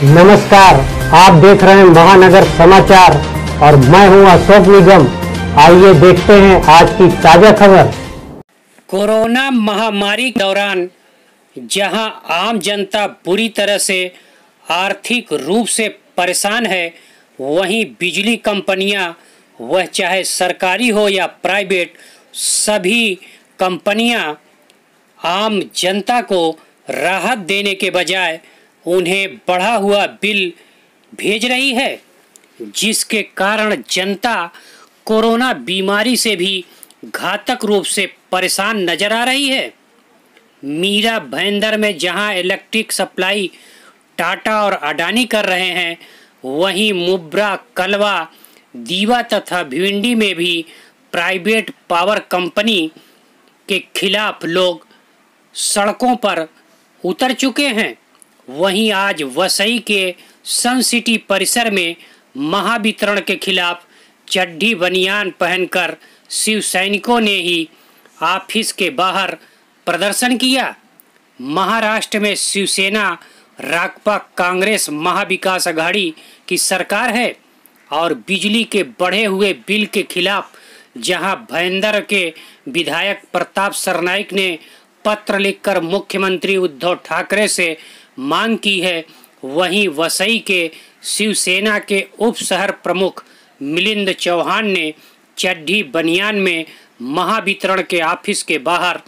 नमस्कार, आप देख रहे हैं महानगर समाचार और मैं हूं अशोक निगम। आइए देखते हैं आज की ताजा खबर। कोरोना महामारी के दौरान जहां आम जनता बुरी तरह से आर्थिक रूप से परेशान है, वहीं बिजली कंपनियां, वह चाहे सरकारी हो या प्राइवेट, सभी कंपनियां आम जनता को राहत देने के बजाय उन्हें बढ़ा हुआ बिल भेज रही है, जिसके कारण जनता कोरोना बीमारी से भी घातक रूप से परेशान नजर आ रही है। मीरा भाईंदर में जहां इलेक्ट्रिक सप्लाई टाटा और अडानी कर रहे हैं, वहीं मुब्रा, कलवा, दीवा तथा भिवंडी में भी प्राइवेट पावर कंपनी के खिलाफ लोग सड़कों पर उतर चुके हैं। वहीं आज वसई के सन सिटी परिसर में महावितरण के खिलाफ चड्ढी बनियान पहनकर शिव सैनिकों ने ही ऑफिस के बाहर प्रदर्शन किया। महाराष्ट्र में शिवसेना, राकपा, कांग्रेस, महाविकास आघाड़ी की सरकार है और बिजली के बढ़े हुए बिल के खिलाफ जहां भाईंदर के विधायक प्रताप सरनाईक ने पत्र लिखकर मुख्यमंत्री उद्धव ठाकरे से मांग की है, वहीं वसई के शिवसेना के उप शहर प्रमुख मिलिंद चौहान ने चड्ढी बनियान में महावितरण के ऑफिस के बाहर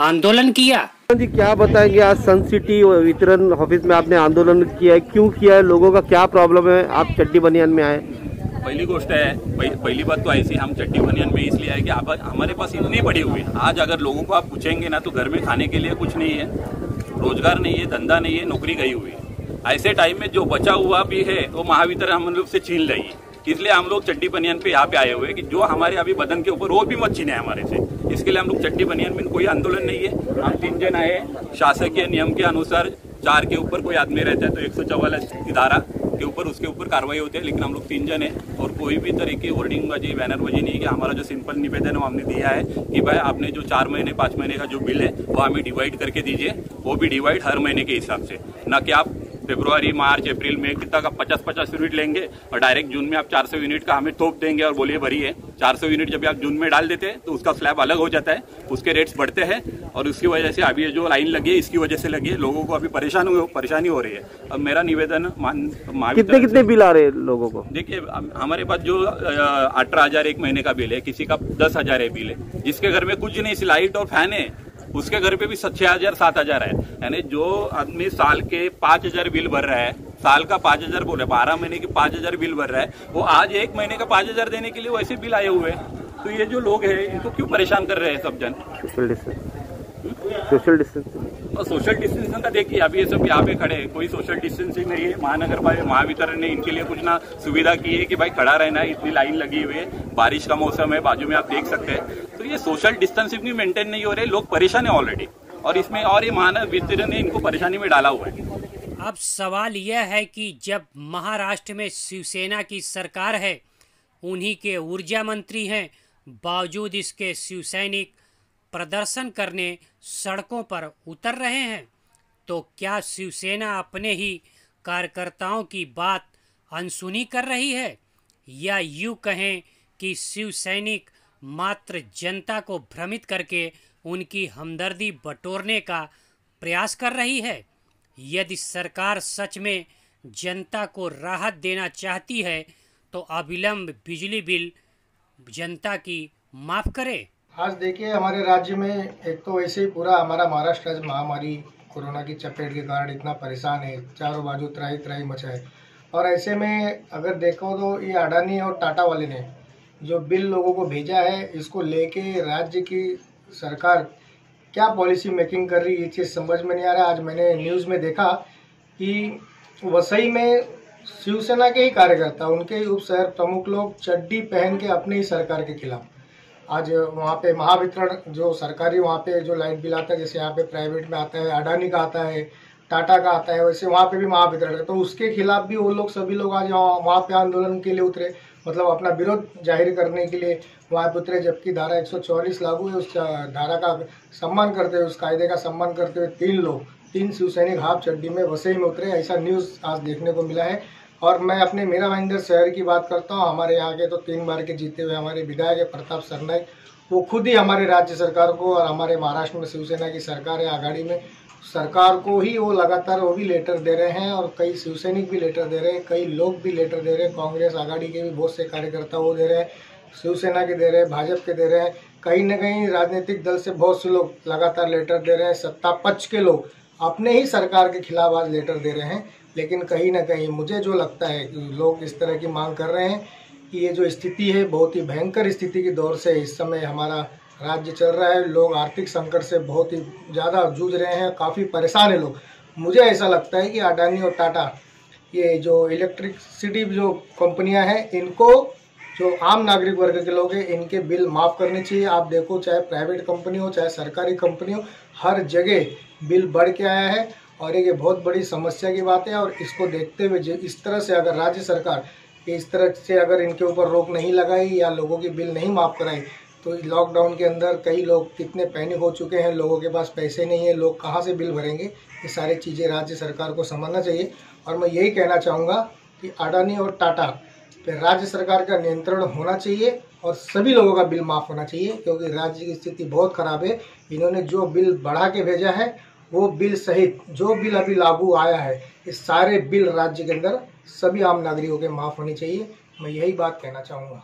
आंदोलन किया। जी, क्या बताएंगे, आज सन सिटी वितरण ऑफिस में आपने आंदोलन किया है, क्यों किया है, लोगों का क्या प्रॉब्लम है, आप चड्ढी बनियान में आए? पहली गोष्ट है, पहली बात तो ऐसी, हम चड्ढी बनियान में इसलिए आए कि अब हमारे पास इतनी पड़ी हुई है। आज अगर लोगों को आप पूछेंगे ना, तो घर में खाने के लिए कुछ नहीं है, रोजगार नहीं है, धंधा नहीं है, नौकरी गई हुई है। ऐसे टाइम में जो बचा हुआ भी है वो महावितरण हम लोग से छीन रही है। इसलिए हम लोग चड्ढी बनियान पे यहाँ पे आए हुए हैं कि जो हमारे अभी बदन के ऊपर वो भी मत छीने हमारे से। इसके लिए हम लोग चड्ढी बनियान में, कोई आंदोलन नहीं है। हम 3 जन आए, शासकीय नियम के अनुसार 4 के ऊपर कोई आदमी रहता है तो 144 की धारा के ऊपर उसके ऊपर कार्रवाई होती है, लेकिन हम लोग 3 जन हैं और कोई भी तरह की होर्डिंग बाजी, बैनरबाजी नहीं कि हमारा जो सिंपल निवेदन वो हमने दिया है कि भाई आपने जो 4 महीने 5 महीने का जो बिल है वो हमें डिवाइड करके दीजिए, वो भी डिवाइड हर महीने के हिसाब से, ना कि आप फरवरी, मार्च, अप्रैल में कितना का 50-50 यूनिट लेंगे और डायरेक्ट जून में आप 400 यूनिट का हमें थोप देंगे और बोलिए भरी है। 400 यूनिट जब आप जून में डाल देते हैं तो उसका स्लैब अलग हो जाता है, उसके रेट्स बढ़ते हैं और उसकी वजह से अभी जो लाइन लगी है इसकी वजह से लगी है, लोगों को अभी परेशानी हो रही है। अब मेरा निवेदन, कितने बिल आ रहे हैं लोगों को? देखिए, हमारे पास जो 18,000 एक महीने का बिल है, किसी का 10,000 है बिल है, जिसके घर में कुछ नहीं, लाइट और फैन है, उसके घर पे भी 6,000 7,000 है। यानी जो आदमी साल के 5,000 बिल भर रहा है, साल का 5,000 बोले, 12 महीने की 5,000 बिल भर रहा है, वो आज 1 महीने का 5,000 देने के लिए वैसे बिल आए हुए हैं। तो ये जो लोग हैं इनको क्यों परेशान कर रहे हैं सब जन? सोशल डिस्टेंसिंग और सोशल डिस्टेंसिंग का देखिए, अभी ये सब यहाँ पे खड़े हैं, कोई सोशल डिस्टेंसिंग नहीं है। महानगर महावितरण ने इनके लिए कुछ ना सुविधा की है कि भाई खड़ा रहना है, इतनी लाइन लगी हुई है, बारिश का मौसम है, बाजू में आप देख सकते हैं। तो ये सोशल डिस्टेंसिंग भी मेंटेन नहीं हो रहे, लोग परेशान है ऑलरेडी और इसमें और ये महावितरण ने इनको परेशानी में डाला हुआ है। अब सवाल यह है कि जब महाराष्ट्र में शिवसेना की सरकार है, उन्हीं के ऊर्जा मंत्री हैं, बावजूद इसके शिव सैनिक प्रदर्शन करने सड़कों पर उतर रहे हैं, तो क्या शिवसेना अपने ही कार्यकर्ताओं की बात अनसुनी कर रही है, या यूँ कहें कि शिव सैनिक मात्र जनता को भ्रमित करके उनकी हमदर्दी बटोरने का प्रयास कर रही है? यदि सरकार सच में जनता को राहत देना चाहती है तो अविलंब बिजली बिल जनता की माफ़ करे। आज देखिए, हमारे राज्य में एक तो वैसे ही पूरा हमारा महाराष्ट्र राज्य महामारी कोरोना की चपेट के कारण इतना परेशान है, चारों बाजू त्राही त्राही मचा है। और ऐसे में अगर देखो तो ये अडानी और टाटा वाले ने जो बिल लोगों को भेजा है, इसको लेके राज्य की सरकार क्या पॉलिसी मेकिंग कर रही है, ये चीज़ समझ में नहीं आ रहा। आज मैंने न्यूज़ में देखा कि वसई में शिवसेना के ही कार्यकर्ता, उनके ही उप शहर प्रमुख लोग चड्डी पहन के अपनी ही सरकार के खिलाफ आज वहाँ पे महावितरण जो सरकारी वहाँ पे जो लाइट बिल आता है, जैसे यहाँ पे प्राइवेट में आता है, अडानी का आता है, टाटा का आता है, वैसे वहाँ पे भी महावितरण है, तो उसके खिलाफ भी वो लोग सभी लोग आज वहाँ पे आंदोलन के लिए उतरे, मतलब अपना विरोध जाहिर करने के लिए वहाँ पे उतरे। जबकि धारा 144 लागू है, उस धारा का सम्मान करते हुए, उस कायदे का सम्मान करते हुए 3 शिवसैनिक हाफ चड्डी में वसई में उतरे, ऐसा न्यूज़ आज देखने को मिला है। और मैं अपने मीरा भाईंदर शहर की बात करता हूँ। हमारे यहाँ के तो 3 बार के जीते हुए हमारे विधायक है प्रताप सरनाईक, वो खुद ही हमारे राज्य सरकार को और हमारे महाराष्ट्र में शिवसेना की सरकार है आघाड़ी में, सरकार को ही वो लगातार वो भी लेटर दे रहे हैं और कई शिवसैनिक भी लेटर दे रहे हैं, कई लोग भी लेटर दे रहे हैं, कांग्रेस आघाड़ी के भी बहुत से कार्यकर्ता वो दे रहे हैं, शिवसेना के दे रहे हैं, भाजपा के दे रहे हैं, कहीं न कहीं राजनीतिक दल से बहुत से लोग लगातार लेटर दे रहे हैं, सत्ता पक्ष के लोग अपने ही सरकार के खिलाफ आज लेटर दे रहे हैं। लेकिन कहीं ना कहीं मुझे जो लगता है कि लोग इस तरह की मांग कर रहे हैं कि ये जो स्थिति है बहुत ही भयंकर स्थिति के दौर से इस समय हमारा राज्य चल रहा है, लोग आर्थिक संकट से बहुत ही ज़्यादा जूझ रहे हैं, काफ़ी परेशान है लोग। मुझे ऐसा लगता है कि अडानी और टाटा ये जो इलेक्ट्रिसिटी जो कंपनियां हैं, इनको जो आम नागरिक वर्ग के लोग हैं इनके बिल माफ़ करने चाहिए। आप देखो चाहे प्राइवेट कंपनी हो चाहे सरकारी कंपनी हो, हर जगह बिल बढ़ के आया है और ये बहुत बड़ी समस्या की बात है। और इसको देखते हुए इस तरह से अगर राज्य सरकार इस तरह से अगर इनके ऊपर रोक नहीं लगाई या लोगों की बिल नहीं माफ़ कराई तो लॉकडाउन के अंदर कई लोग कितने पैनिक हो चुके हैं, लोगों के पास पैसे नहीं है, लोग कहाँ से बिल भरेंगे। ये सारी चीज़ें राज्य सरकार को समझना चाहिए। और मैं यही कहना चाहूँगा कि अडानी और टाटा पे राज्य सरकार का नियंत्रण होना चाहिए और सभी लोगों का बिल माफ़ होना चाहिए, क्योंकि राज्य की स्थिति बहुत ख़राब है। इन्होंने जो बिल बढ़ा के भेजा है वो बिल सहित जो बिल अभी लागू आया है, ये सारे बिल राज्य के अंदर सभी आम नागरिकों के माफ़ होनी चाहिए। मैं यही बात कहना चाहूँगा।